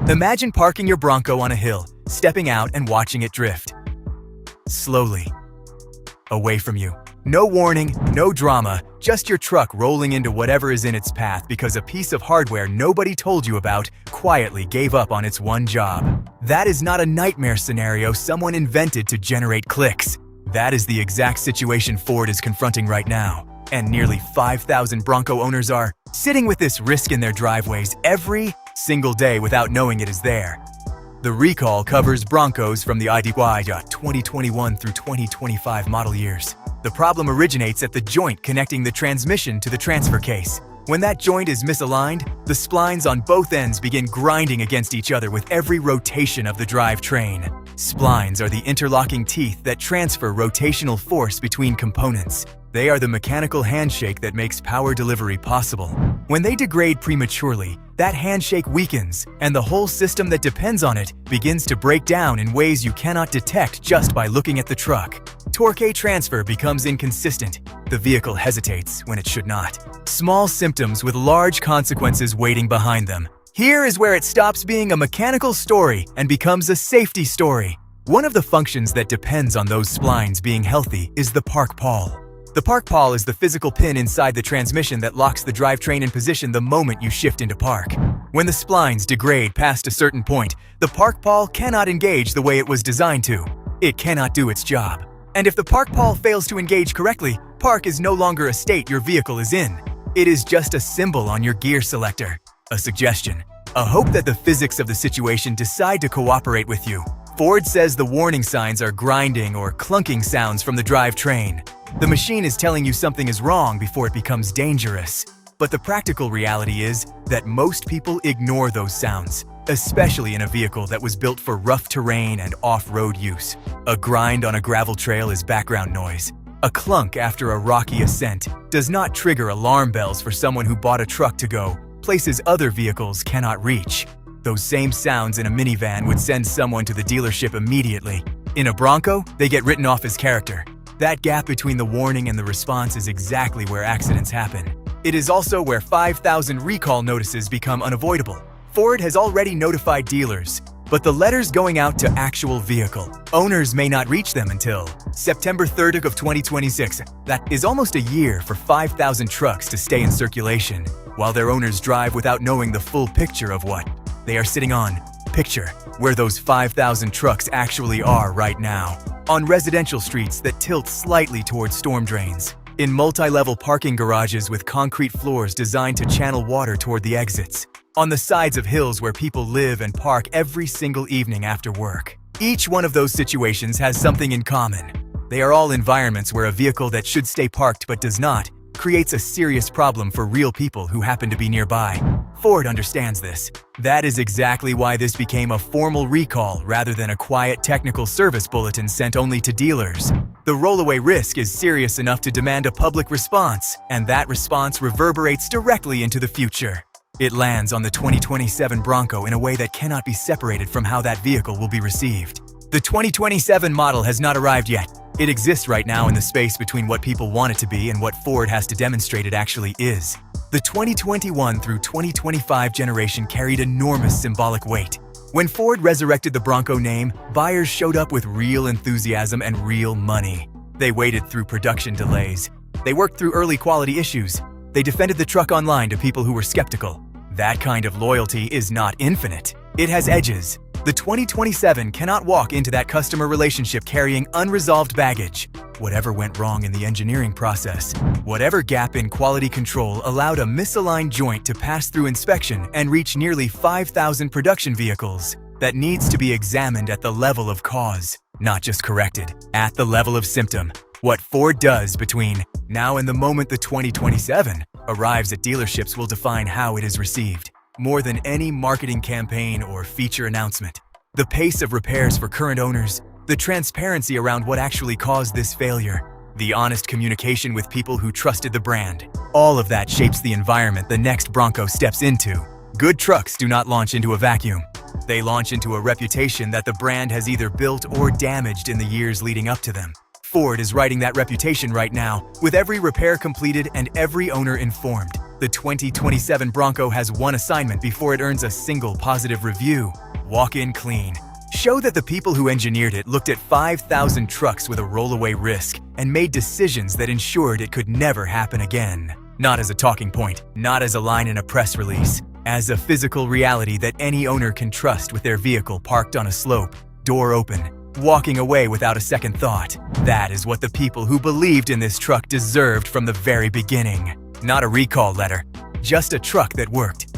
Imagine parking your Bronco on a hill, stepping out and watching it drift. Slowly. Away from you. No warning, no drama, just your truck rolling into whatever is in its path because a piece of hardware nobody told you about quietly gave up on its one job. That is not a nightmare scenario someone invented to generate clicks. That is the exact situation Ford is confronting right now. And nearly 5,000 Bronco owners are sitting with this risk in their driveways every single day without knowing it is there. The recall covers Broncos from the IDY 2021 through 2025 model years. The problem originates at the joint connecting the transmission to the transfer case. When that joint is misaligned, the splines on both ends begin grinding against each other with every rotation of the drivetrain. Splines are the interlocking teeth that transfer rotational force between components. They are the mechanical handshake that makes power delivery possible. When they degrade prematurely, that handshake weakens, and the whole system that depends on it begins to break down in ways you cannot detect just by looking at the truck. Torque transfer becomes inconsistent. The vehicle hesitates when it should not. Small symptoms with large consequences waiting behind them. Here is where it stops being a mechanical story and becomes a safety story. One of the functions that depends on those splines being healthy is the park pawl. The park pawl is the physical pin inside the transmission that locks the drivetrain in position the moment you shift into park. When the splines degrade past a certain point, the park pawl cannot engage the way it was designed to. It cannot do its job. And if the park pawl fails to engage correctly, park is no longer a state your vehicle is in. It is just a symbol on your gear selector. A suggestion. A hope that the physics of the situation decide to cooperate with you. Ford says the warning signs are grinding or clunking sounds from the drivetrain. The machine is telling you something is wrong before it becomes dangerous. But the practical reality is that most people ignore those sounds, especially in a vehicle that was built for rough terrain and off-road use. A grind on a gravel trail is background noise. A clunk after a rocky ascent does not trigger alarm bells for someone who bought a truck to go places other vehicles cannot reach. Those same sounds in a minivan would send someone to the dealership immediately. In a Bronco, they get written off as character. That gap between the warning and the response is exactly where accidents happen. It is also where 5,000 recall notices become unavoidable. Ford has already notified dealers, but the letters going out to actual vehicle owners may not reach them until September 3rd of 2026. That is almost a year for 5,000 trucks to stay in circulation, while their owners drive without knowing the full picture of what they are sitting on. Picture where those 5,000 trucks actually are right now. On residential streets that tilt slightly towards storm drains. In multi-level parking garages with concrete floors designed to channel water toward the exits. On the sides of hills where people live and park every single evening after work. Each one of those situations has something in common. They are all environments where a vehicle that should stay parked but does not creates a serious problem for real people who happen to be nearby. Ford understands this. That is exactly why this became a formal recall rather than a quiet technical service bulletin sent only to dealers. The rollaway risk is serious enough to demand a public response, and that response reverberates directly into the future. It lands on the 2027 Bronco in a way that cannot be separated from how that vehicle will be received. The 2027 model has not arrived yet. It exists right now in the space between what people want it to be and what Ford has to demonstrate it actually is. The 2021 through 2025 generation carried enormous symbolic weight. When Ford resurrected the Bronco name, buyers showed up with real enthusiasm and real money. They waited through production delays. They worked through early quality issues. They defended the truck online to people who were skeptical. That kind of loyalty is not infinite. It has edges. The 2027 cannot walk into that customer relationship carrying unresolved baggage. Whatever went wrong in the engineering process, whatever gap in quality control allowed a misaligned joint to pass through inspection and reach nearly 5,000 production vehicles, that needs to be examined at the level of cause, not just corrected, at the level of symptom. What Ford does between now and the moment the 2027 arrives at dealerships will define how it is received. More than any marketing campaign or feature announcement. The pace of repairs for current owners, the transparency around what actually caused this failure, the honest communication with people who trusted the brand, all of that shapes the environment the next Bronco steps into. Good trucks do not launch into a vacuum. They launch into a reputation that the brand has either built or damaged in the years leading up to them. Ford is writing that reputation right now, with every repair completed and every owner informed. The 2027 Bronco has one assignment before it earns a single positive review: walk in clean. Show that the people who engineered it looked at 5,000 trucks with a rollaway risk and made decisions that ensured it could never happen again. Not as a talking point, not as a line in a press release, as a physical reality that any owner can trust with their vehicle parked on a slope, door open, walking away without a second thought. That is what the people who believed in this truck deserved from the very beginning. Not a recall letter, just a truck that worked.